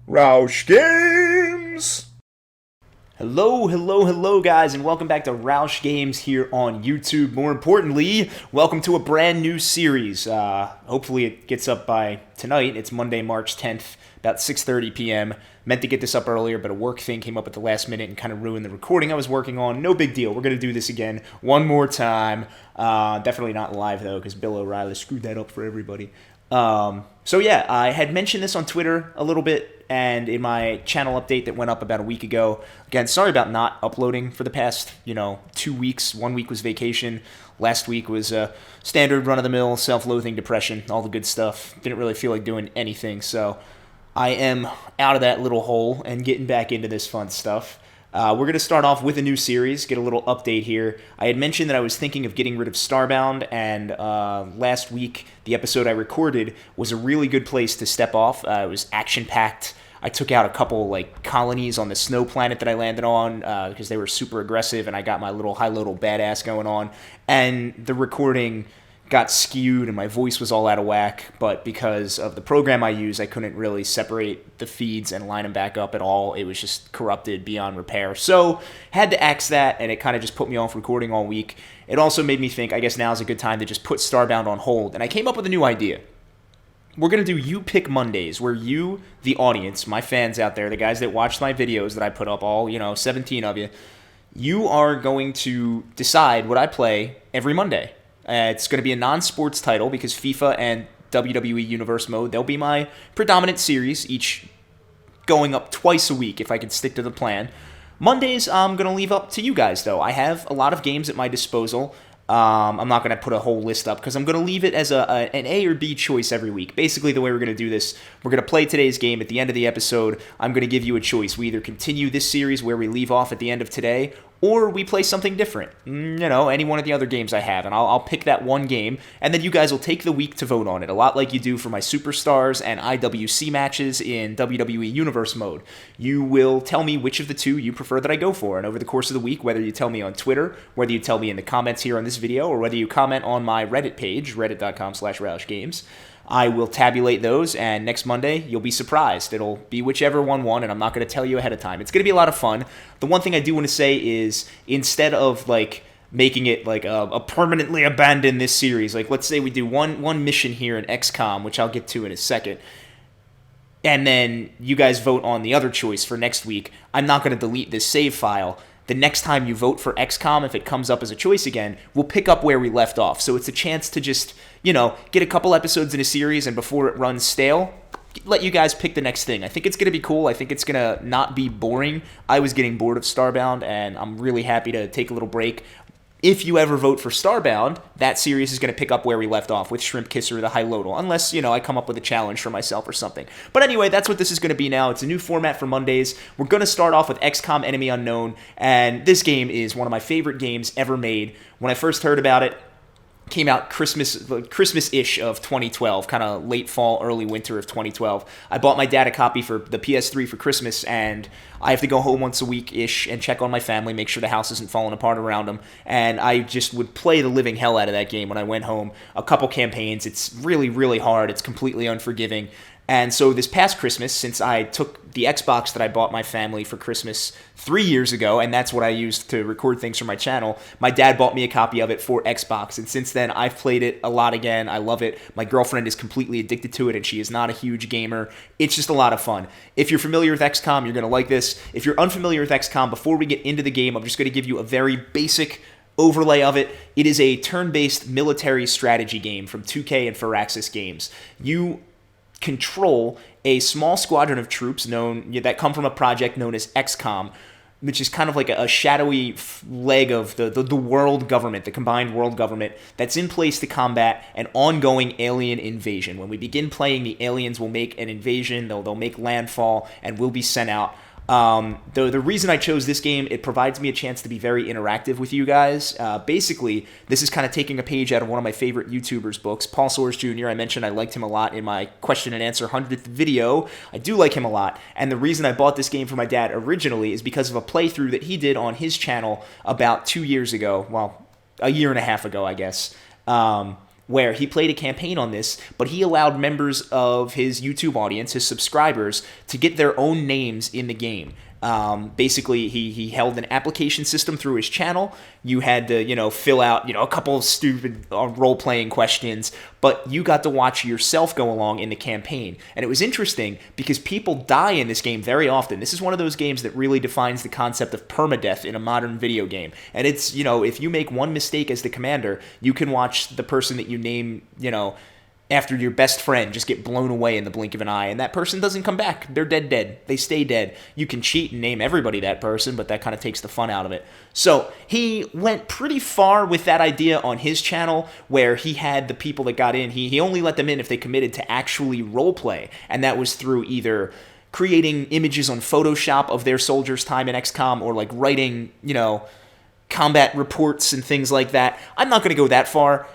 RAUSCH Games! Hello, guys, and welcome back to RAUSCH Games here on YouTube. More importantly, welcome to a brand new series. Hopefully it gets up by tonight. It's Monday, March 10th, about 6:30 p.m. Meant to get this up earlier, but a work thing came up at the last minute and kind of ruined the recording I was working on. No big deal. We're going to do this again one more time. Definitely not live, though, because Bill O'Reilly screwed that up for everybody. So yeah, I had mentioned this on Twitter a little bit and in my channel update that went up about a week ago. Again, sorry about not uploading for the past, 2 weeks. 1 week was vacation. Last week was standard run-of-the-mill self-loathing depression, all the good stuff. Didn't really feel like doing anything, so I am out of that little hole and getting back into this fun stuff. We're going to start off with a new series, get a little update here. I had mentioned that I was thinking of getting rid of Starbound, and last week, the episode I recorded was a really good place to step off. It was action-packed. I took out a couple colonies on the snow planet that I landed on because they were super aggressive, and I got my little high-loadal badass going on. And the recording got skewed and my voice was all out of whack, but because of the program I use, I couldn't really separate the feeds and line them back up at all. It was just corrupted beyond repair. So, had to axe that, and it kind of just put me off recording all week. It also made me think, I guess now is a good time to just put Starbound on hold, and I came up with a new idea. We're going to do You Pick Mondays, where you, the audience, my fans out there, the guys that watch my videos that I put up, all, 17 of you, you are going to decide what I play every Monday. It's going to be a non-sports title because FIFA and WWE Universe Mode, they'll be my predominant series, each going up twice a week if I can stick to the plan. Mondays, I'm going to leave up to you guys, though. I have a lot of games at my disposal. I'm not going to put a whole list up because I'm going to leave it as an A or B choice every week. Basically, the way we're going to do this, we're going to play today's game. At the end of the episode, I'm going to give you a choice. We either continue this series where we leave off at the end of today, or we play something different. Any one of the other games I have, and I'll pick that one game, and then you guys will take the week to vote on it, a lot like you do for my Superstars and IWC matches in WWE Universe Mode. You will tell me which of the two you prefer that I go for, and over the course of the week, whether you tell me on Twitter, whether you tell me in the comments here on this video, or whether you comment on my Reddit page, reddit.com/RauschGames, I will tabulate those, and next Monday, you'll be surprised. It'll be whichever one won, and I'm not going to tell you ahead of time. It's going to be a lot of fun. The one thing I do want to say is, instead of, making it, a permanently abandon this series, let's say we do one mission here in XCOM, which I'll get to in a second, and then you guys vote on the other choice for next week. I'm not going to delete this save file. The next time you vote for XCOM, if it comes up as a choice again, we'll pick up where we left off. So it's a chance to just, get a couple episodes in a series, and before it runs stale, let you guys pick the next thing. I think it's going to be cool. I think it's going to not be boring. I was getting bored of Starbound, and I'm really happy to take a little break. If you ever vote for Starbound, that series is going to pick up where we left off with Shrimp Kisser, the high-loadal, unless, I come up with a challenge for myself or something. But anyway, that's what this is going to be now. It's a new format for Mondays. We're going to start off with XCOM Enemy Unknown, and this game is one of my favorite games ever made. When I first heard about it, came out Christmas-ish of 2012, kind of late fall, early winter of 2012. I bought my dad a copy for the PS3 for Christmas, and I have to go home once a week-ish and check on my family, make sure the house isn't falling apart around them, and I just would play the living hell out of that game when I went home. A couple campaigns. It's really, really hard. It's completely unforgiving. And so this past Christmas, since I took the Xbox that I bought my family for Christmas 3 years ago, and that's what I used to record things for my channel, my dad bought me a copy of it for Xbox. And since then, I've played it a lot again. I love it. My girlfriend is completely addicted to it, and she is not a huge gamer. It's just a lot of fun. If you're familiar with XCOM, you're going to like this. If you're unfamiliar with XCOM, before we get into the game, I'm just going to give you a very basic overlay of it. It is a turn-based military strategy game from 2K and Firaxis Games. You control a small squadron of troops that come from a project known as XCOM, which is kind of like a shadowy leg of the world government, the combined world government, that's in place to combat an ongoing alien invasion. When we begin playing, the aliens will make an invasion, they'll make landfall, and we'll be sent out. The reason I chose this game, it provides me a chance to be very interactive with you guys. Basically, this is kind of taking a page out of one of my favorite YouTubers' books, Paul Soares Jr. I mentioned I liked him a lot in my question and answer 100th video. I do like him a lot, and the reason I bought this game for my dad originally is because of a playthrough that he did on his channel about 2 years ago, well, a year and a half ago, I guess. where he played a campaign on this, but he allowed members of his YouTube audience, his subscribers, to get their own names in the game. Basically, he held an application system through his channel. You had to, fill out, a couple of stupid role-playing questions, but you got to watch yourself go along in the campaign. And it was interesting because people die in this game very often. This is one of those games that really defines the concept of permadeath in a modern video game. And it's, if you make one mistake as the commander, you can watch the person that you name, after your best friend just get blown away in the blink of an eye, and that person doesn't come back. They're dead. They stay dead. You can cheat and name everybody that person, but that kind of takes the fun out of it. So he went pretty far with that idea on his channel, where he had the people that got in, he only let them in if they committed to actually roleplay, and that was through either creating images on Photoshop of their soldiers' time in XCOM, or like writing, combat reports and things like that. I'm not going to go that far,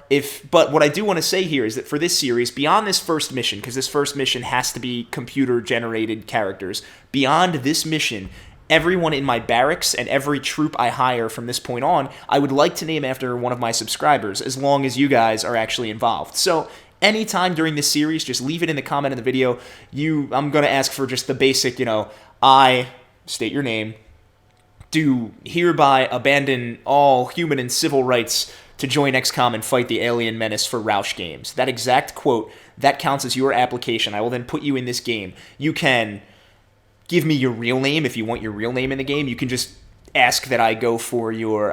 but what I do want to say here is that for this series, beyond this first mission, because this first mission has to be computer-generated characters, beyond this mission, everyone in my barracks and every troop I hire from this point on, I would like to name after one of my subscribers, as long as you guys are actually involved. So anytime during this series, just leave it in the comment of the video. I'm going to ask for just the basic, I state your name, do hereby abandon all human and civil rights to join XCOM and fight the alien menace for RAUSCH games. That exact quote, that counts as your application. I will then put you in this game. You can give me your real name if you want your real name in the game. You can just ask that I go for your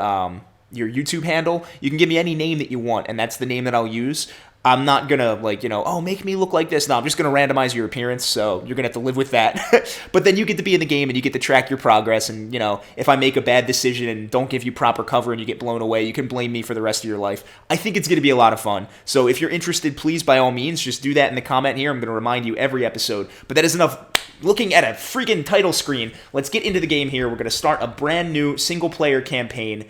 YouTube handle. You can give me any name that you want, and that's the name that I'll use. I'm not going to, make me look like this. No, I'm just going to randomize your appearance, so you're going to have to live with that. But then you get to be in the game, and you get to track your progress, and, if I make a bad decision and don't give you proper cover and you get blown away, you can blame me for the rest of your life. I think it's going to be a lot of fun. So if you're interested, please, by all means, just do that in the comment here. I'm going to remind you every episode. But that is enough looking at a freaking title screen. Let's get into the game here. We're going to start a brand new single-player campaign.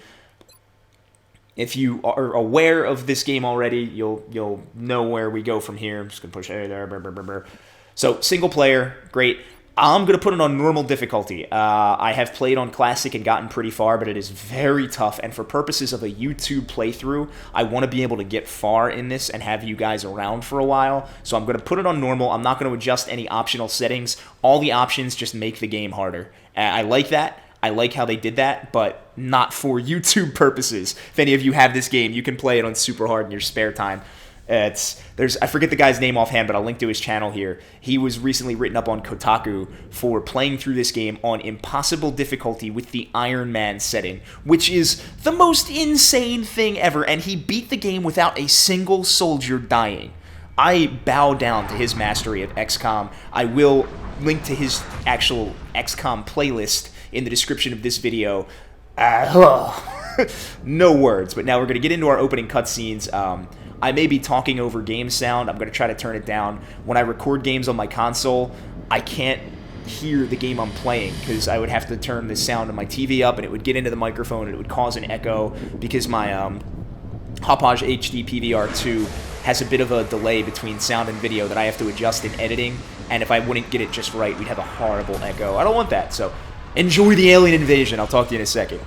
If you are aware of this game already, you'll know where we go from here. I'm just going to push A there. So, single player, great. I'm going to put it on normal difficulty. I have played on classic and gotten pretty far, but it is very tough. And for purposes of a YouTube playthrough, I want to be able to get far in this and have you guys around for a while. So I'm going to put it on normal. I'm not going to adjust any optional settings. All the options just make the game harder. I like that. I like how they did that, but not for YouTube purposes. If any of you have this game, you can play it on super hard in your spare time. I forget the guy's name offhand, but I'll link to his channel here. He was recently written up on Kotaku for playing through this game on impossible difficulty with the Iron Man setting, which is the most insane thing ever, and he beat the game without a single soldier dying. I bow down to his mastery of XCOM. I will link to his actual XCOM playlist in the description of this video. No words, but now we're going to get into our opening cutscenes. I may be talking over game sound. I'm going to try to turn it down. When I record games on my console, I can't hear the game I'm playing because I would have to turn the sound of my TV up and it would get into the microphone and it would cause an echo because my Hauppauge HD PVR2 has a bit of a delay between sound and video that I have to adjust in editing, and if I wouldn't get it just right, we'd have a horrible echo. I don't want that, so enjoy the alien invasion. I'll talk to you in a second.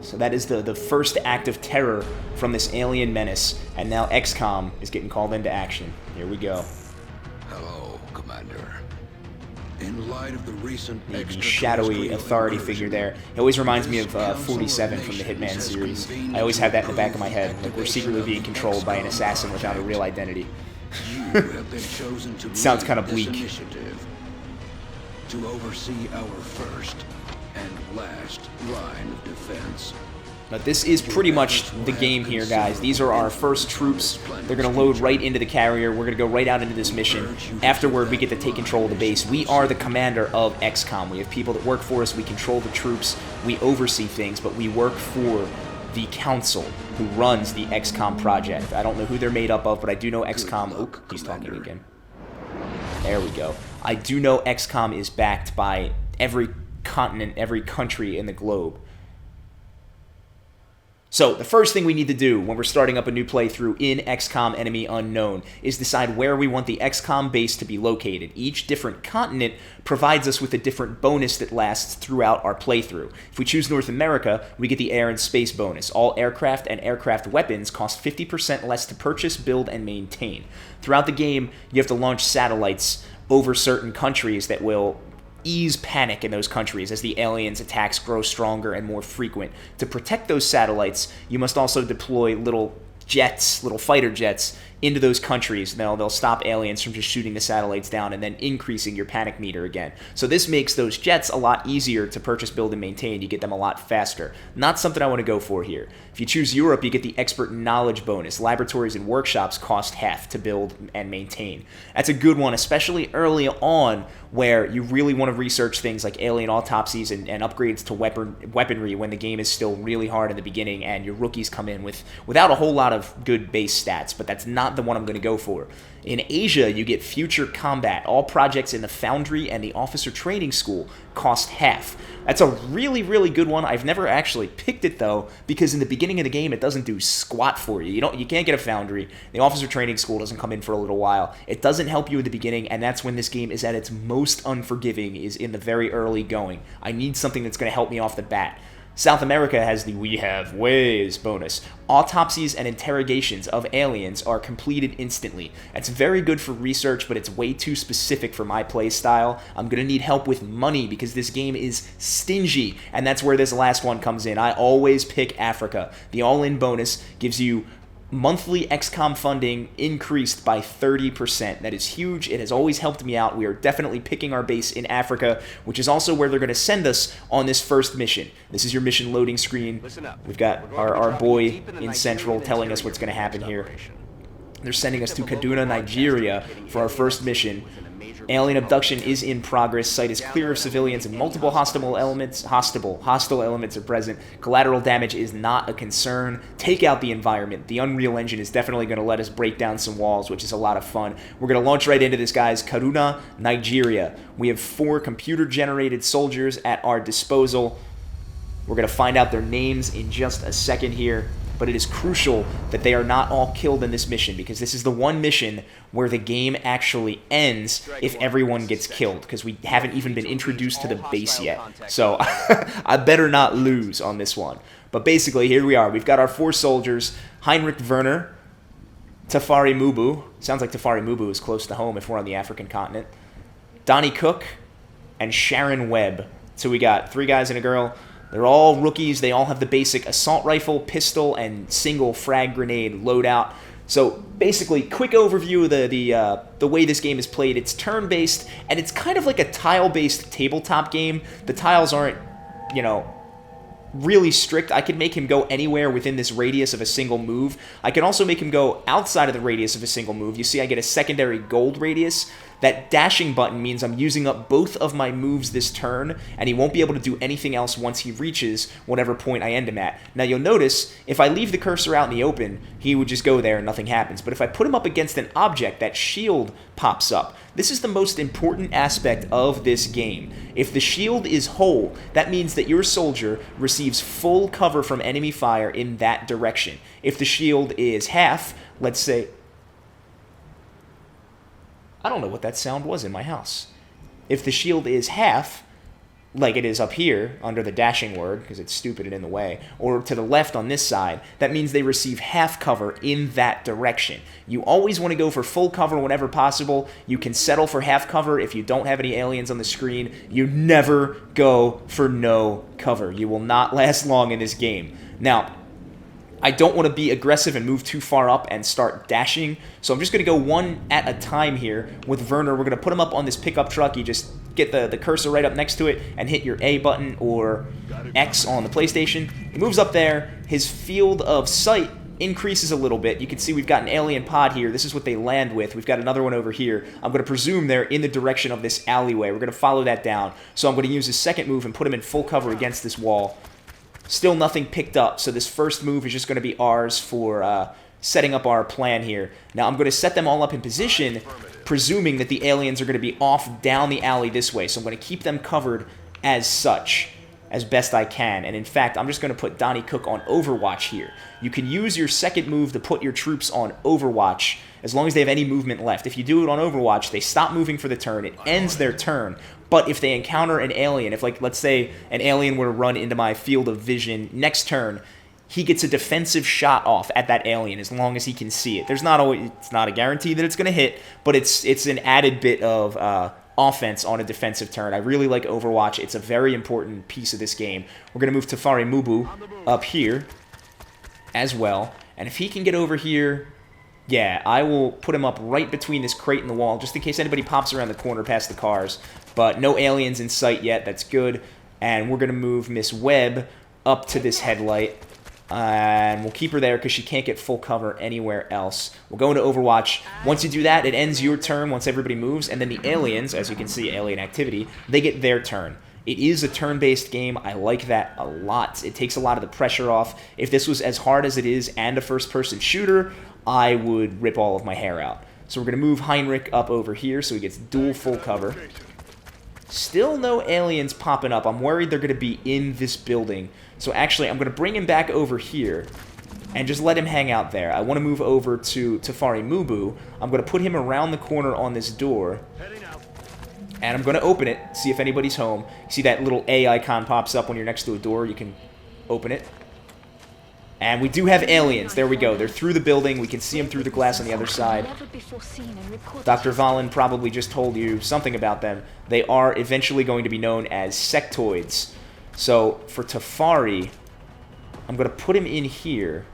So that is the first act of terror from this alien menace, and now XCOM is getting called into action. Here we go. Hello, Commander. In light of the recent The shadowy authority figure there. It always reminds me of 47 from the Hitman series. I always have that in the back of my head, like we're secretly being controlled by an assassin without a real identity. Sounds kind of bleak. To oversee our first and last line of defense. But this is pretty much the game here, guys. These are our first troops. They're going to load right into the carrier. We're going to go right out into this mission. Afterward, we get to take control of the base. We are the commander of XCOM. We have people that work for us. We control the troops. We oversee things, but we work for the council who runs the XCOM project. I don't know who they're made up of, but I do know XCOM... Oh, he's talking again. There we go. I do know XCOM is backed by every continent, every country in the globe. So the first thing we need to do when we're starting up a new playthrough in XCOM Enemy Unknown is decide where we want the XCOM base to be located. Each different continent provides us with a different bonus that lasts throughout our playthrough. If we choose North America, we get the air and space bonus. All aircraft and aircraft weapons cost 50% less to purchase, build, and maintain. Throughout the game, you have to launch satellites over certain countries that will ease panic in those countries as the aliens' attacks grow stronger and more frequent. To protect those satellites, you must also deploy little jets, little fighter jets, into those countries. They'll stop aliens from just shooting the satellites down and then increasing your panic meter again. So this makes those jets a lot easier to purchase, build, and maintain. You get them a lot faster. Not something I want to go for here. If you choose Europe, you get the expert knowledge bonus. Laboratories and workshops cost half to build and maintain. That's a good one, especially early on where you really want to research things like alien autopsies and upgrades to weaponry when the game is still really hard in the beginning and your rookies come in without a whole lot of good base stats, but that's not the one I'm going to go for. In Asia, you get future combat. All projects in the Foundry and the Officer Training School cost half. That's a really, really good one. I've never actually picked it, though, because in the beginning of the game, it doesn't do squat for you. You can't get a Foundry. The Officer Training School doesn't come in for a little while. It doesn't help you in the beginning, and that's when this game is at its most unforgiving, is in the very early going. I need something that's going to help me off the bat. South America has the We Have Ways bonus. Autopsies and interrogations of aliens are completed instantly. That's very good for research, but it's way too specific for my play style. I'm going to need help with money because this game is stingy, and that's where this last one comes in. I always pick Africa. The all-in bonus gives you monthly XCOM funding increased by 30%. That is huge. It has always helped me out. We are definitely picking our base in Africa, which is also where they're going to send us on this first mission. This is your mission loading screen. We've got our boy in Central telling us what's going to happen here. They're sending us to Kaduna, Nigeria for our first mission. Alien abduction is in progress. Site is clear of civilians and multiple hostile elements are present. Collateral damage is not a concern. Take out the environment. The Unreal Engine is definitely going to let us break down some walls, which is a lot of fun. We're going to launch right into this, guys. Kaduna, Nigeria. We have 4 computer-generated soldiers at our disposal. We're going to find out their names in just a second here. But it is crucial that they are not all killed in this mission, because this is the one mission where the game actually ends if everyone gets killed, because we haven't even been introduced to the base yet. So I better not lose on this one. But basically, here we are. We've got our 4 soldiers: Heinrich Werner, Tafari Mubu. Sounds like Tafari Mubu is close to home if we're on the African continent. Donnie Cook, and Sharon Webb. So we got 3 guys and a girl. They're all rookies. They all have the basic assault rifle, pistol, and single frag grenade loadout. So basically, quick overview of the way this game is played. It's turn-based, and it's kind of like a tile-based tabletop game. The tiles aren't, really strict. I can make him go anywhere within this radius of a single move. I can also make him go outside of the radius of a single move. You see I get a secondary gold radius. That dashing button means I'm using up both of my moves this turn, and he won't be able to do anything else once he reaches whatever point I end him at. Now you'll notice, if I leave the cursor out in the open, he would just go there and nothing happens. But if I put him up against an object, that shield pops up. This is the most important aspect of this game. If the shield is whole, that means that your soldier receives full cover from enemy fire in that direction. If the shield is half, let's say... I don't know what that sound was in my house. If the shield is half, like it is up here under the dashing word, because it's stupid and in the way, or to the left on this side, that means they receive half cover in that direction. You always want to go for full cover whenever possible. You can settle for half cover if you don't have any aliens on the screen. You never go for no cover. You will not last long in this game. Now, I don't want to be aggressive and move too far up and start dashing, so I'm just going to go one at a time here with Werner. We're going to put him up on this pickup truck. You just get the cursor right up next to it and hit your A button or X on the PlayStation. He moves up there. His field of sight increases a little bit. You can see we've got an alien pod here. This is what they land with. We've got another one over here. I'm going to presume they're in the direction of this alleyway. We're going to follow that down. So I'm going to use his second move and put him in full cover against this wall. Still nothing picked up, so this first move is just going to be ours for setting up our plan here. Now, I'm going to set them all up in position, presuming that the aliens are going to be off down the alley this way. So I'm going to keep them covered as such, as best I can. And in fact, I'm just going to put Donnie Cook on Overwatch here. You can use your second move to put your troops on Overwatch as long as they have any movement left. If you do it on Overwatch, they stop moving for the turn. It ends their turn. But if they encounter an alien, if, like, let's say an alien were to run into my field of vision next turn, he gets a defensive shot off at that alien as long as he can see it. There's not always, it's not a guarantee that it's going to hit, but it's an added bit of offense on a defensive turn. I really like Overwatch. It's a very important piece of this game. We're going to move Tafari Mubu up here as well. And if he can get over here, yeah, I will put him up right between this crate and the wall, just in case anybody pops around the corner past the cars. But no aliens in sight yet. That's good. And we're going to move Miss Webb up to this headlight. And we'll keep her there because she can't get full cover anywhere else. We'll go into Overwatch. Once you do that, it ends your turn once everybody moves. And then the aliens, as you can see, alien activity, they get their turn. It is a turn-based game. I like that a lot. It takes a lot of the pressure off. If this was as hard as it is and a first-person shooter, I would rip all of my hair out. So we're going to move Heinrich up over here so he gets dual full cover. Still no aliens popping up. I'm worried they're going to be in this building. So actually, I'm going to bring him back over here and just let him hang out there. I want to move over to Tafari Mubu. I'm going to put him around the corner on this door. And I'm going to open it, see if anybody's home. See that little A icon pops up when you're next to a door. You can open it. And we do have aliens. There we go. They're through the building. We can see them through the glass on the other side. Dr. Valen probably just told you something about them. They are eventually going to be known as sectoids. So for Tafari, I'm going to put him in here.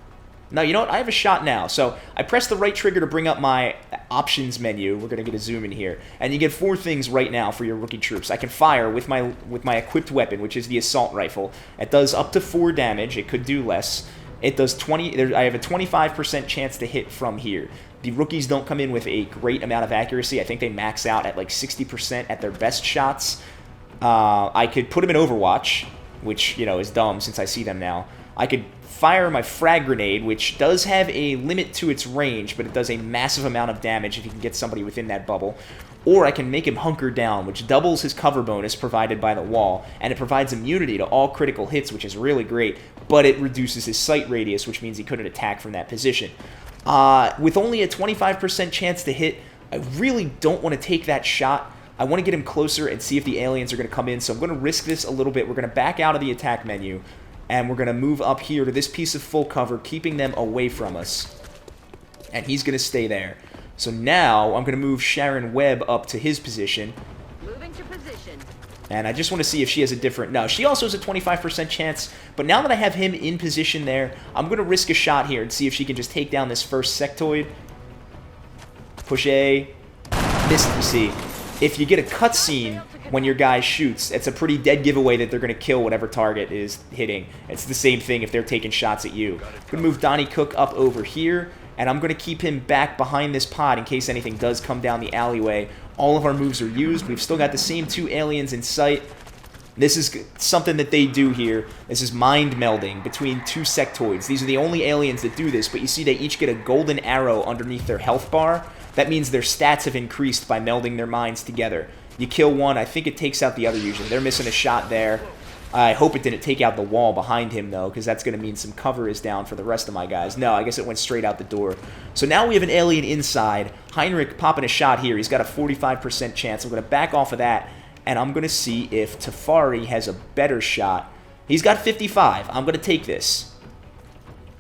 Now, you know what? I have a shot now. So I press the right trigger to bring up my options menu. We're going to get a zoom in here. And you get 4 things right now for your rookie troops. I can fire with my equipped weapon, which is the assault rifle. It does up to 4 damage. It could do less. It does 20. I have a 25% chance to hit from here. The rookies don't come in with a great amount of accuracy. I think they max out at like 60% at their best shots. I could put them in Overwatch, which, you know, is dumb since I see them now. I could fire my frag grenade, which does have a limit to its range, but it does a massive amount of damage if you can get somebody within that bubble. Or I can make him hunker down, which doubles his cover bonus provided by the wall, and it provides immunity to all critical hits, which is really great, but it reduces his sight radius, which means he couldn't attack from that position. With only a 25% chance to hit, I really don't want to take that shot. I want to get him closer and see if the aliens are going to come in, so I'm going to risk this a little bit. We're going to back out of the attack menu, and we're going to move up here to this piece of full cover, keeping them away from us. And he's going to stay there. So now I'm going to move Sharon Webb up to his position. Moving to position. And I just want to see if she has a different... No, she also has a 25% chance. But now that I have him in position there, I'm going to risk a shot here and see if she can just take down this first sectoid. Push A. Missed, you see. If you get a cutscene when your guy shoots, it's a pretty dead giveaway that they're going to kill whatever target is hitting. It's the same thing if they're taking shots at you. I'm going to move Donnie Cook up over here. And I'm going to keep him back behind this pod in case anything does come down the alleyway. All of our moves are used. We've still got the same 2 aliens in sight. This is something that they do here. This is mind melding between 2 sectoids. These are the only aliens that do this, but you see they each get a golden arrow underneath their health bar. That means their stats have increased by melding their minds together. You kill one, I think it takes out the other usually. They're missing a shot there. I hope it didn't take out the wall behind him, though, because that's going to mean some cover is down for the rest of my guys. No, I guess it went straight out the door. So now we have an alien inside. Heinrich popping a shot here. He's got a 45% chance. I'm going to back off of that, and I'm going to see if Tafari has a better shot. He's got 55. I'm going to take this.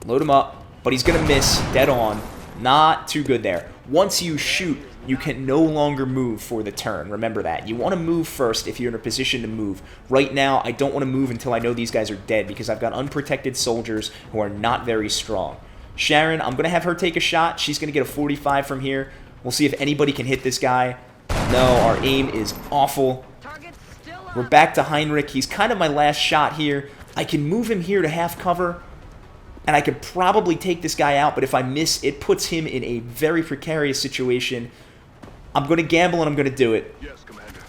Load him up, but he's going to miss dead on. Not too good there. Once you shoot, you can no longer move for the turn. Remember that. You want to move first if you're in a position to move. Right now, I don't want to move until I know these guys are dead because I've got unprotected soldiers who are not very strong. Sharon, I'm going to have her take a shot. She's going to get a 45 from here. We'll see if anybody can hit this guy. No, our aim is awful. We're back to Heinrich. He's kind of my last shot here. I can move him here to half cover, and I could probably take this guy out, but if I miss, it puts him in a very precarious situation. I'm going to gamble, and I'm going to do it. Yes, Commander.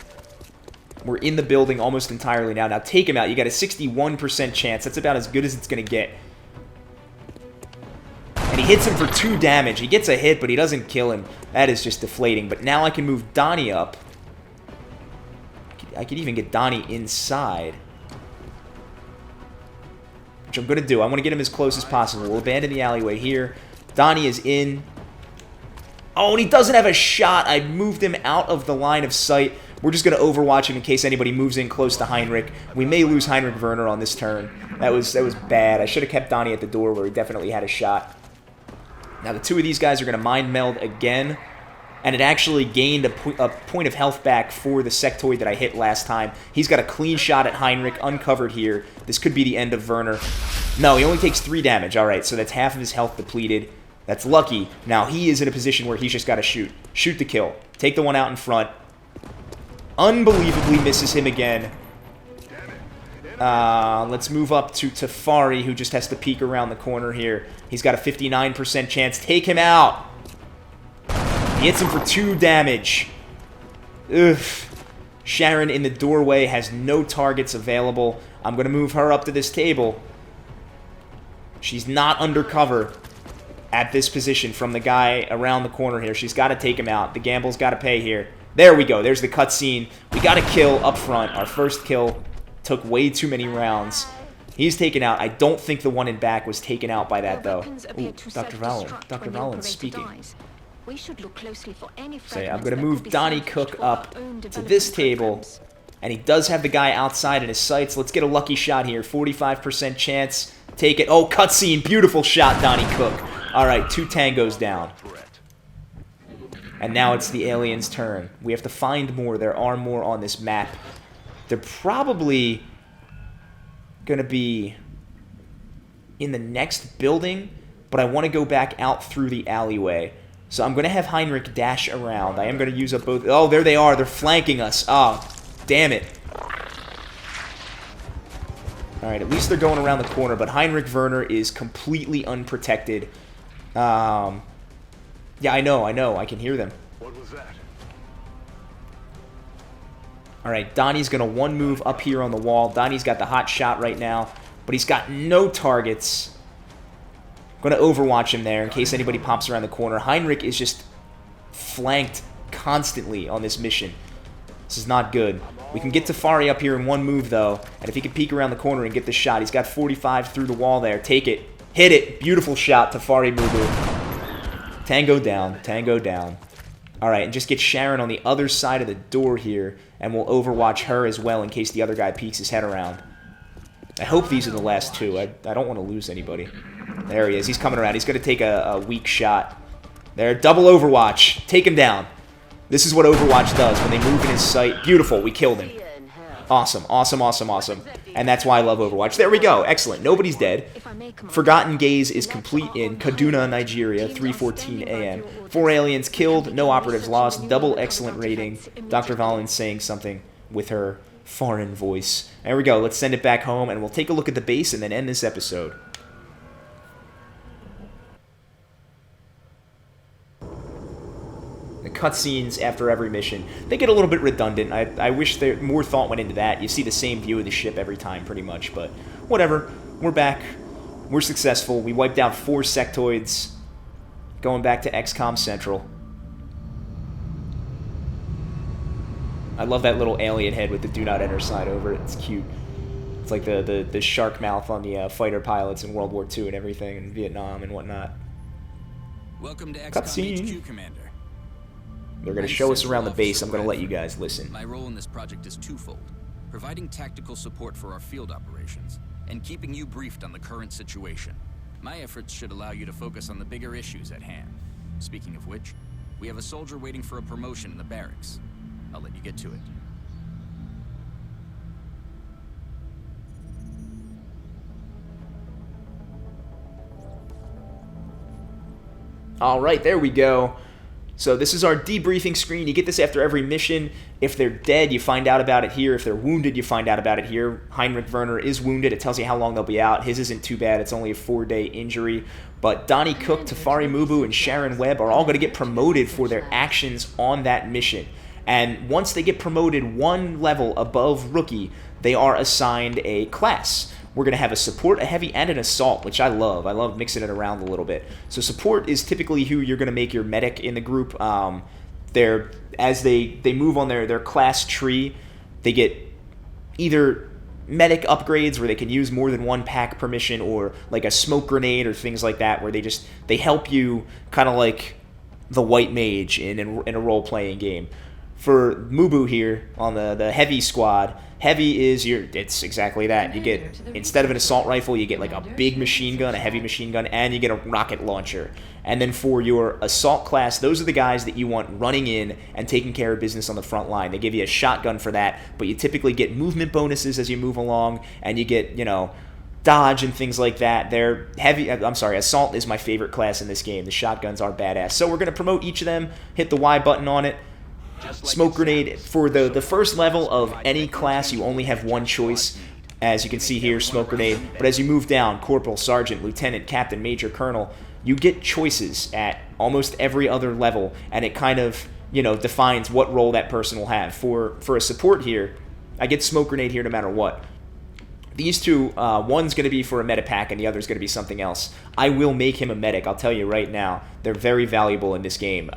We're in the building almost entirely now. Now take him out. You got a 61% chance. That's about as good as it's going to get. And he hits him for 2 damage. He gets a hit, but he doesn't kill him. That is just deflating. But now I can move Donnie up. I could even get Donnie inside. Which I'm going to do. I want to get him as close as possible. We'll abandon the alleyway here. Donnie is in. Oh, and he doesn't have a shot. I moved him out of the line of sight. We're just going to overwatch him in case anybody moves in close to Heinrich. We may lose Heinrich Werner on this turn. That was bad. I should have kept Donnie at the door where he definitely had a shot. Now the 2 of these guys are going to mind meld again. And it actually gained a point of health back for the sectoid that I hit last time. He's got a clean shot at Heinrich, uncovered here. This could be the end of Werner. No, he only takes 3 damage. All right, so that's half of his health depleted. That's lucky. Now he is in a position where he's just got to shoot. Shoot to kill. Take the one out in front. Unbelievably misses him again. Let's move up to Tafari, who just has to peek around the corner here. He's got a 59% chance. Take him out. He hits him for 2 damage. Ugh. Sharon in the doorway has no targets available. I'm going to move her up to this table. She's not undercover at this position from the guy around the corner here. She's got to take him out. The gamble's got to pay here. There we go. There's the cutscene. We got a kill up front. Our first kill took way too many rounds. He's taken out. I don't think the one in back was taken out by that, though. Ooh, Dr. Valen. Dr. Valen's speaking. We should look closely for any Say, I'm going to move Donnie Cook up to this table. And he does have the guy outside in his sights. Let's get a lucky shot here. 45% chance. Take it. Oh, cutscene. Beautiful shot, Donnie Cook. All right, 2 tangos down. And now it's the aliens' turn. We have to find more. There are more on this map. They're probably going to be in the next building, but I want to go back out through the alleyway. So I'm going to have Heinrich dash around. I am going to use up both. Oh, there they are. They're flanking us. Oh, damn it. All right, at least they're going around the corner, but Heinrich Werner is completely unprotected. Yeah, I know. I can hear them. What was that? All right, Donnie's going to 1 move up here on the wall. Donnie's got the hot shot right now, but he's got no targets. Going to overwatch him there in case anybody pops around the corner. Heinrich is just flanked constantly on this mission. This is not good. We can get Tafari up here in 1 move, though, and if he can peek around the corner and get the shot, he's got 45 through the wall there. Take it. Hit it. Beautiful shot, Tafari Mubu. Tango down. Tango down. All right, and just get Sharon on the other side of the door here, and we'll overwatch her as well in case the other guy peeks his head around. I hope these are the last 2. I don't want to lose anybody. There he is. He's coming around. He's going to take a weak shot. There, double overwatch. Take him down. This is what Overwatch does when they move in his sight. Beautiful. We killed him. Awesome, awesome, awesome, awesome. And that's why I love Overwatch. There we go. Excellent. Nobody's dead. Forgotten Gaze is complete in Kaduna, Nigeria, 3:14 a.m. 4 aliens killed, no operatives lost, double excellent rating. Dr. Valen saying something with her foreign voice. There we go. Let's send it back home, and we'll take a look at the base and then end this episode. The cutscenes after every mission, they get a little bit redundant. I wish there more thought went into that. You see the same view of the ship every time, pretty much, but whatever. We're back. We're successful. We wiped out 4 sectoids. Going back to XCOM Central. I love that little alien head with the do not enter sign over it. It's cute. It's like the shark mouth on the fighter pilots in World War II and everything, in Vietnam and whatnot. Welcome to XCOM Cutscene. HQ, Commander. They're going to show us around the base. I'm going to let you guys listen. My role in this project is twofold: providing tactical support for our field operations, and keeping you briefed on the current situation. My efforts should allow you to focus on the bigger issues at hand. Speaking of which, we have a soldier waiting for a promotion in the barracks. I'll let you get to it. All right, there we go. So this is our debriefing screen. You get this after every mission. If they're dead, you find out about it here. If they're wounded, you find out about it here. Heinrich Werner is wounded. It tells you how long they'll be out. His isn't too bad. It's only a 4-day injury. But Donnie Cook, Tafari Mubu, and Sharon Webb are all going to get promoted for their actions on that mission. And once they get promoted one level above rookie, they are assigned a class. We're going to have a support, a heavy, and an assault, which I love. I love mixing it around a little bit. So support is typically who you're going to make your medic in the group. As they move on their class tree, they get either medic upgrades where they can use more than one pack per mission, or like a smoke grenade or things like that, where they help you kind of like the white mage in a role-playing game. For Mubu here on the heavy squad, heavy is it's exactly that. You get, instead of an assault rifle, you get like a big machine gun, a heavy machine gun, and you get a rocket launcher. And then for your assault class, those are the guys that you want running in and taking care of business on the front line. They give you a shotgun for that, but you typically get movement bonuses as you move along, and you get, dodge and things like that. They're heavy. Assault is my favorite class in this game. The shotguns are badass. So we're going to promote each of them, hit the Y button on it. Smoke grenade. For the first level of any class, you only have one choice. As you can see here, smoke grenade. But as you move down, corporal, sergeant, lieutenant, captain, major, colonel, you get choices at almost every other level, and it kind of, defines what role that person will have. For a support here, I get smoke grenade here no matter what. These two, one's going to be for a meta pack and the other's going to be something else. I will make him a medic, I'll tell you right now. They're very valuable in this game.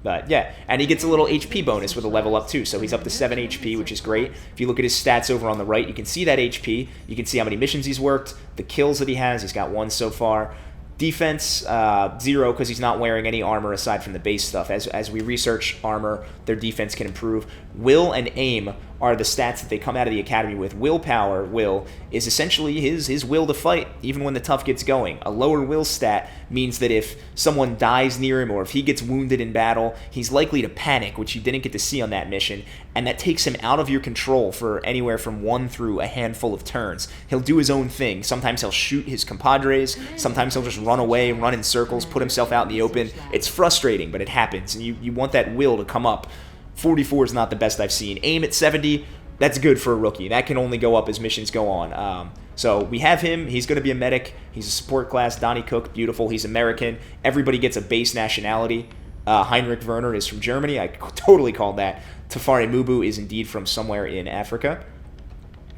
But yeah, and he gets a little HP bonus with a level up too, so he's up to 7 HP, which is great. If you look at his stats over on the right, you can see that HP. You can see how many missions he's worked, the kills that he has. He's got 1 so far. Defense, 0, because he's not wearing any armor aside from the base stuff. As we research armor, their defense can improve. Will and aim are the stats that they come out of the academy with. Willpower, will, is essentially his will to fight, even when the tough gets going. A lower will stat means that if someone dies near him or if he gets wounded in battle, he's likely to panic, which you didn't get to see on that mission, and that takes him out of your control for anywhere from 1 through a handful of turns. He'll do his own thing. Sometimes he'll shoot his compadres, sometimes he'll just run away, run in circles, put himself out in the open. It's frustrating, but it happens, and you want that will to come up. 44 is not the best I've seen. Aim at 70, that's good for a rookie. That can only go up as missions go on. So we have him. He's going to be a medic. He's a support class. Donnie Cook, beautiful. He's American. Everybody gets a base nationality. Heinrich Werner is from Germany. I totally called that. Tafari Mubu is indeed from somewhere in Africa.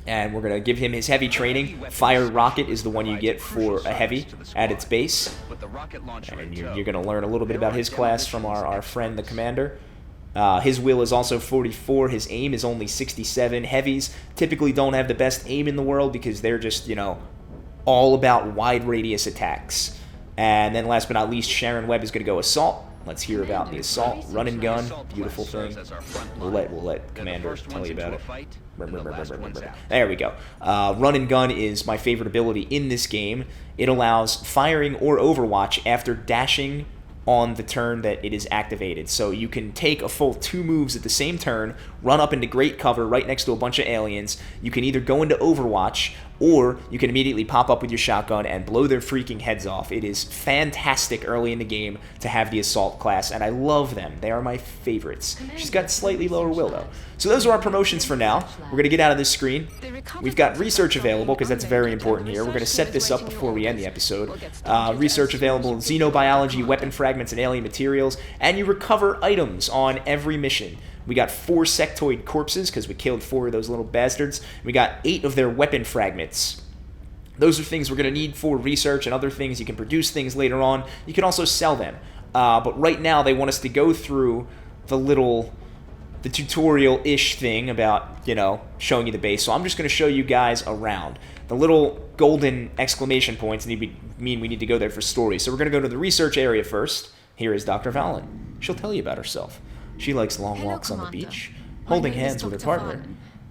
And we're going to give him his heavy training. Fire rocket is the one you get for a heavy at its base. And you're going to learn a little bit about his class from our friend, the commander. His will is also 44. His aim is only 67. Heavies typically don't have the best aim in the world because they're just, all about wide radius attacks. And then last but not least, Sharon Webb is going to go assault. Let's hear about the assault. Run and gun. Beautiful thing. We'll let Commander tell you about it. There we go. Run and gun is my favorite ability in this game. It allows firing or overwatch after dashing on the turn that it is activated. So you can take a full 2 moves at the same turn, run up into great cover right next to a bunch of aliens. You can either go into Overwatch, or you can immediately pop up with your shotgun and blow their freaking heads off. It is fantastic early in the game to have the assault class, and I love them. They are my favorites. She's got slightly lower will, though. So those are our promotions for now. We're going to get out of this screen. We've got research available, because that's very important here. We're going to set this up before we end the episode. Research available, xenobiology, weapon fragments, and alien materials, and you recover items on every mission. We got 4 sectoid corpses, because we killed 4 of those little bastards. We got 8 of their weapon fragments. Those are things we're going to need for research and other things. You can produce things later on. You can also sell them. But right now, they want us to go through the tutorial-ish thing about, showing you the base. So I'm just going to show you guys around. The little golden exclamation points mean we need to go there for story. So we're going to go to the research area first. Here is Dr. Valen. She'll tell you about herself. She likes long walks on the beach, holding hands with her partner,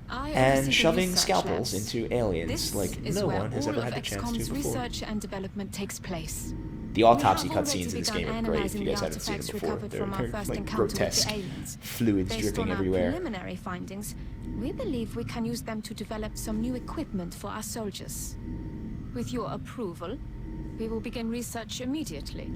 and shoving scalpels into aliens like no one has ever had the chance to before. Research and development takes place. The autopsy cutscenes in this game are great if you guys haven't seen them before. They're like grotesque, fluids dripping everywhere. Preliminary findings, we believe we can use them to develop some new equipment for our soldiers. With your approval, we will begin research immediately.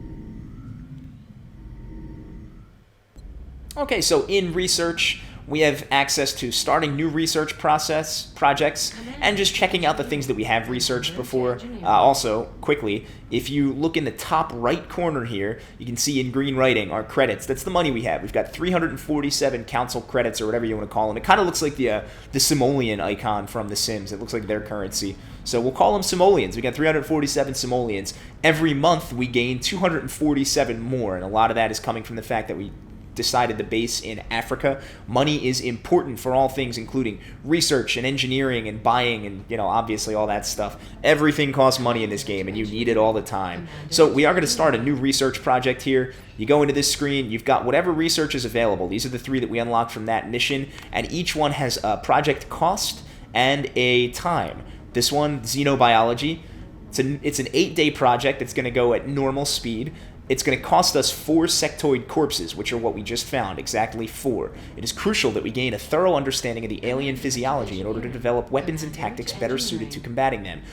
Okay, so in research, we have access to starting new research projects and just checking out the things that we have researched before. Also, quickly, if you look in the top right corner here, you can see in green writing our credits. That's the money we have. We've got 347 council credits, or whatever you want to call them. It kind of looks like the simoleon icon from The Sims. It looks like their currency. So we'll call them simoleons. We got 347 simoleons. Every month we gain 247 more, and a lot of that is coming from the fact that we decided the base in Africa. Money is important for all things, including research and engineering and buying and, obviously all that stuff. Everything costs money in this game, and you need it all the time. So we are going to start a new research project here. You go into this screen, you've got whatever research is available. These are the 3 that we unlocked from that mission, and each one has a project cost and a time. This one, xenobiology, it's an 8-day project that's going to go at normal speed. It's going to cost us 4 sectoid corpses, which are what we just found, exactly 4. It is crucial that we gain a thorough understanding of the alien physiology in order to develop weapons and tactics better suited to combating them.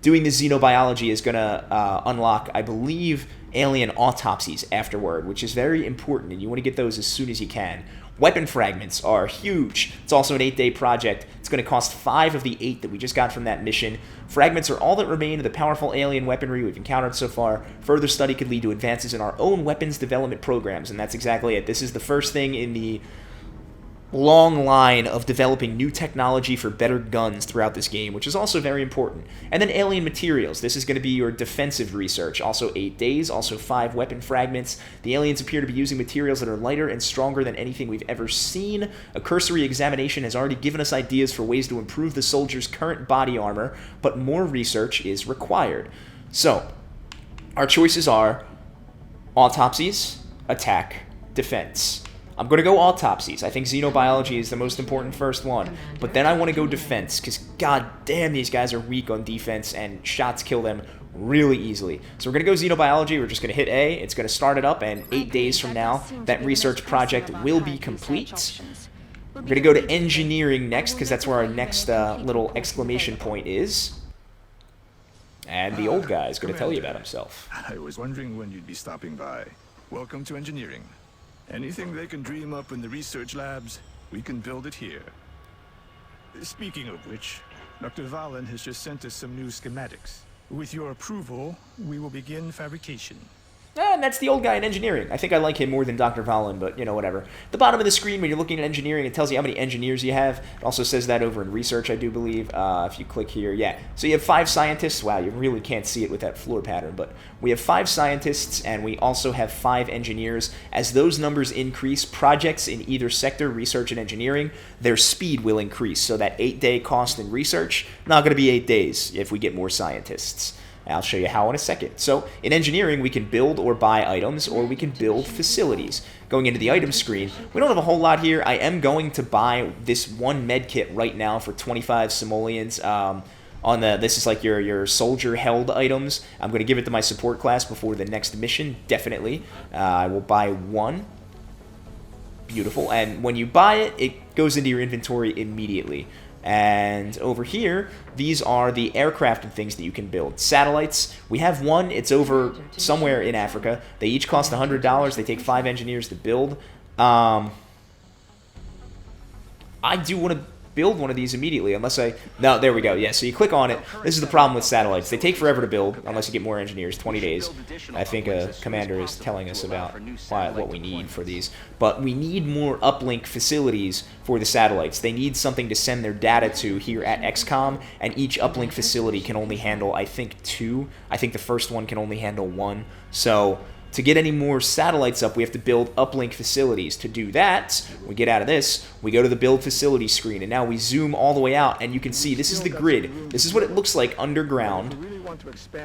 Doing the xenobiology is going to unlock, I believe, alien autopsies afterward, which is very important, and you want to get those as soon as you can. Weapon fragments are huge. It's also an 8-day project. It's going to cost 5 of the 8 that we just got from that mission. Fragments are all that remain of the powerful alien weaponry we've encountered so far. Further study could lead to advances in our own weapons development programs, and that's exactly it. This is the first thing in the long line of developing new technology for better guns throughout this game, which is also very important. And then alien materials. This is going to be your defensive research. Also 8 days, also 5 weapon fragments. The aliens appear to be using materials that are lighter and stronger than anything we've ever seen. A cursory examination has already given us ideas for ways to improve the soldiers' current body armor, but more research is required. So, our choices are autopsies, attack, defense. I'm going to go autopsies. I think xenobiology is the most important first one. But then I want to go defense, because god damn, these guys are weak on defense, and shots kill them really easily. So we're going to go xenobiology. We're just going to hit A. It's going to start it up, and 8 days from now, that research project will be complete. We're going to go to engineering next, because that's where our next little exclamation point is. And the old guy is going to tell you about himself. I was wondering when you'd be stopping by. Welcome to engineering. Anything they can dream up in the research labs, we can build it here. Speaking of which, Dr. Valen has just sent us some new schematics. With your approval, we will begin fabrication. And that's the old guy in engineering. I think I like him more than Dr. Valen, but, whatever. At the bottom of the screen, when you're looking at engineering, it tells you how many engineers you have. It also says that over in research, I do believe, if you click here. Yeah, so you have 5 scientists. Wow, you really can't see it with that floor pattern, but we have 5 scientists, and we also have 5 engineers. As those numbers increase, projects in either sector, research and engineering, their speed will increase. So that 8-day cost in research, not going to be 8 days if we get more scientists. I'll show you how in a second. So in engineering, we can build or buy items, or we can build facilities. Going into the item screen, we don't have a whole lot here. I am going to buy this one med kit right now for 25 simoleons. This is like your soldier held items. I'm going to give it to my support class before the next mission, definitely. I will buy 1. Beautiful. And when you buy it, it goes into your inventory immediately. And over here, these are the aircraft and things that you can build. Satellites, we have 1. It's over somewhere in Africa. They each cost $100. They take 5 engineers to build. I do want to build one of these immediately, unless no, there we go. Yeah, so you click on it. This is the problem with satellites. They take forever to build, unless you get more engineers, 20 days. I think a commander is telling us about what we need for these. But we need more uplink facilities for the satellites. They need something to send their data to here at XCOM, and each uplink facility can only handle, I think, 2. I think the first one can only handle 1. So to get any more satellites up, we have to build uplink facilities. To do that, we get out of this, we go to the build facility screen, and now we zoom all the way out, and you can see this is the grid. This is what it looks like underground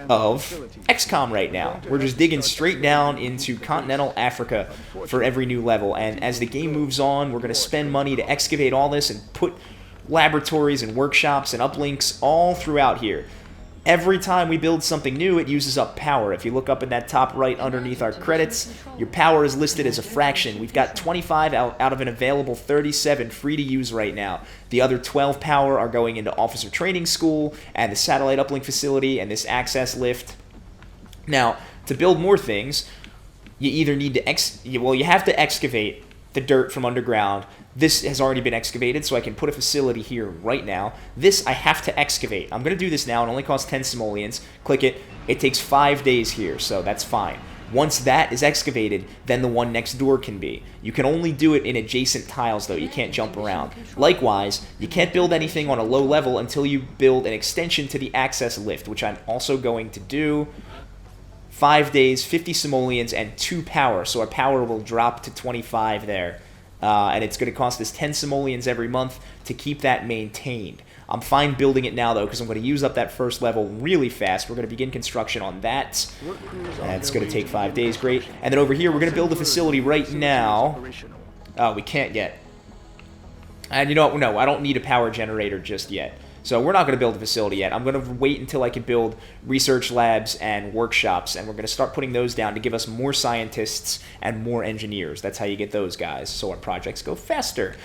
of XCOM right now. We're just digging straight down into continental Africa for every new level, and as the game moves on, we're going to spend money to excavate all this and put laboratories and workshops and uplinks all throughout here. Every time we build something new, it uses up power. If you look up in that top right underneath our credits, your power is listed as a fraction. We've got 25 out of an available 37 free to use right now. The other 12 power are going into Officer Training School and the Satellite Uplink Facility and this access lift. Now, to build more things, you either need to you have to excavate the dirt from underground. This has already been excavated, so I can put a facility here right now. This I have to excavate. I'm going to do this now. It only costs 10 simoleons. Click it. It takes 5 days here, so that's fine. Once that is excavated, then the one next door can be. You can only do it in adjacent tiles, though. You can't jump around. Likewise, you can't build anything on a low level until you build an extension to the access lift, which I'm also going to do. 5 days, 50 simoleons, and 2 power, so our power will drop to 25 there. And it's going to cost us 10 simoleons every month to keep that maintained. I'm fine building it now, though, because I'm going to use up that first level really fast. We're going to begin construction on that. That's going to take 5 days. Great. And then over here, we're going to build a facility right now. Oh, we can't yet. And you know what? No, I don't need a power generator just yet. So we're not going to build a facility yet. I'm going to wait until I can build research labs and workshops, and we're going to start putting those down to give us more scientists and more engineers. That's how you get those guys, so our projects go faster.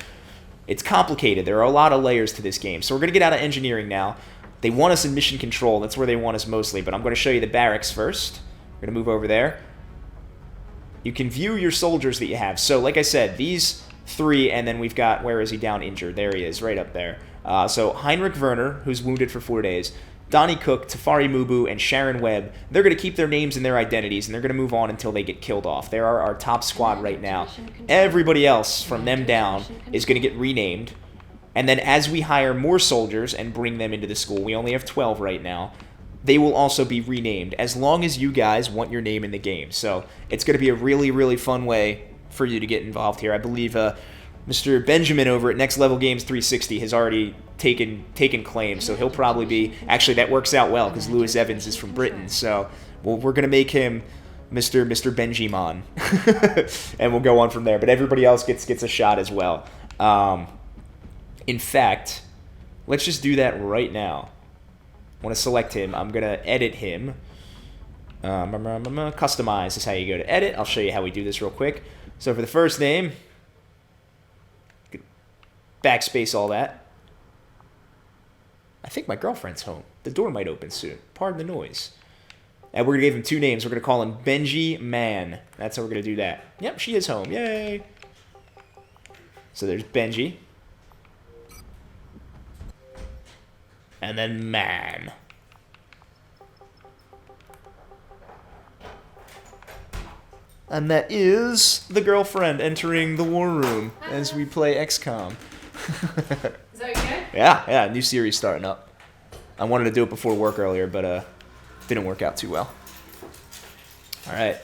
It's complicated. There are a lot of layers to this game. So we're going to get out of engineering now. They want us in mission control. That's where they want us mostly, but I'm going to show you the barracks first. We're going to move over there. You can view your soldiers that you have. So like I said, these 3, and then we've got, where is he down injured? There he is, right up there. So Heinrich Werner, who's wounded for 4 days, Donnie Cook, Tafari Mubu, and Sharon Webb, they're going to keep their names and their identities, and they're going to move on until they get killed off. They are our top squad right now. Everybody else from them down is going to get renamed, and then as we hire more soldiers and bring them into the school, we only have 12 right now, they will also be renamed, as long as you guys want your name in the game. So it's going to be a really, really fun way for you to get involved here. I believe Mr. Benjamin over at Next Level Games 360 has already taken claim, so he'll probably be... Actually, that works out well, because Lewis Evans is from Britain, so we're going to make him Mr. Benjiman, and we'll go on from there. But everybody else gets a shot as well. In fact, let's just do that right now. I want to select him. I'm going to edit him. Customize is how you go to edit. I'll show you how we do this real quick. So for the first name... Backspace all that. I think my girlfriend's home. The door might open soon. Pardon the noise. And we're going to give him 2 names. We're going to call him Benji Man. That's how we're going to do that. Yep, she is home. Yay! So there's Benji. And then Man. And that is the girlfriend entering the war room as we play XCOM. Is that good? Yeah, new series starting up. I wanted to do it before work earlier, but didn't work out too well. All right.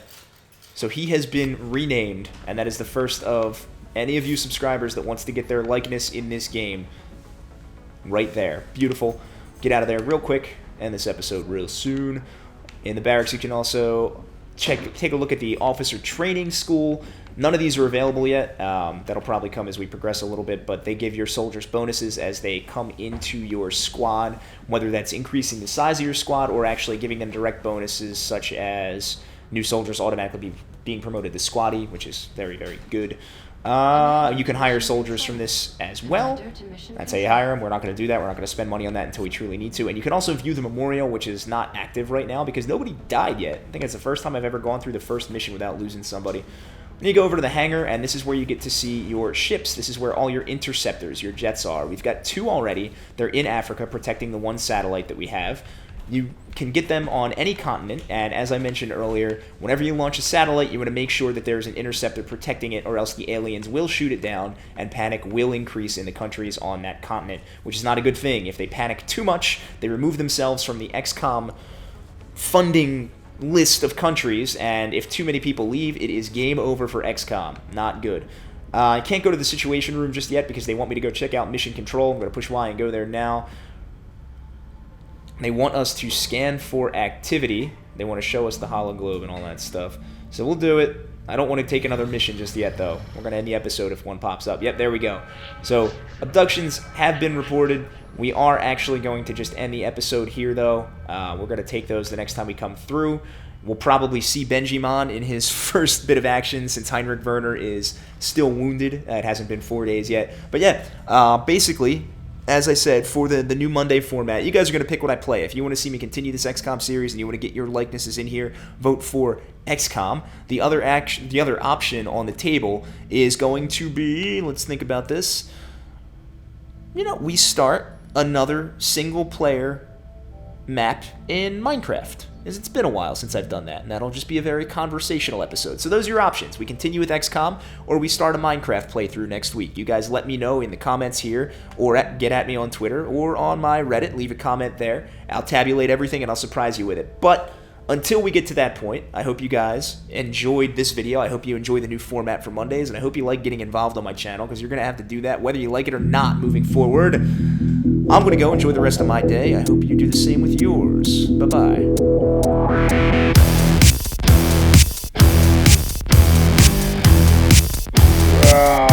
So he has been renamed, and that is the first of any of you subscribers that wants to get their likeness in this game. Right there. Beautiful. Get out of there real quick. End this episode real soon. In the barracks, you can also take a look at the officer training school. None of these are available yet. That'll probably come as we progress a little bit, but they give your soldiers bonuses as they come into your squad, whether that's increasing the size of your squad or actually giving them direct bonuses, such as new soldiers automatically being promoted to squatty, which is very, very good. You can hire soldiers from this as well. That's how you hire them. We're not going to do that. We're not going to spend money on that until we truly need to. And you can also view the memorial, which is not active right now because nobody died yet. I think it's the first time I've ever gone through the first mission without losing somebody. Then you go over to the hangar, and this is where you get to see your ships. This is where all your interceptors, your jets are. We've got 2 already. They're in Africa, protecting the 1 satellite that we have. You can get them on any continent, and as I mentioned earlier, whenever you launch a satellite, you want to make sure that there's an interceptor protecting it, or else the aliens will shoot it down, and panic will increase in the countries on that continent, which is not a good thing. If they panic too much, they remove themselves from the XCOM funding list of countries, and if too many people leave, it is game over for XCOM. Not good. I can't go to the situation room just yet because they want me to go check out mission control. I'm going to push Y and go there now. They want us to scan for activity. They want to show us the hologlobe and all that stuff. So we'll do it. I don't want to take another mission just yet, though. We're going to end the episode if one pops up. Yep, there we go. So abductions have been reported. We are actually going to just end the episode here, though. We're going to take those the next time we come through. We'll probably see Benjiman in his first bit of action since Heinrich Werner is still wounded. It hasn't been 4 days yet. But yeah, basically, as I said, for the new Monday format, you guys are going to pick what I play. If you want to see me continue this XCOM series and you want to get your likenesses in here, vote for XCOM. The other option on the table is going to be, let's think about this. We start another single-player map in Minecraft. It's been a while since I've done that, and that'll just be a very conversational episode. So those are your options. We continue with XCOM, or we start a Minecraft playthrough next week. You guys let me know in the comments here, or get at me on Twitter, or on my Reddit. Leave a comment there. I'll tabulate everything, and I'll surprise you with it. But until we get to that point, I hope you guys enjoyed this video. I hope you enjoy the new format for Mondays, and I hope you like getting involved on my channel, because you're going to have to do that whether you like it or not moving forward. I'm going to go enjoy the rest of my day. I hope you do the same with yours. Bye-bye. Ah.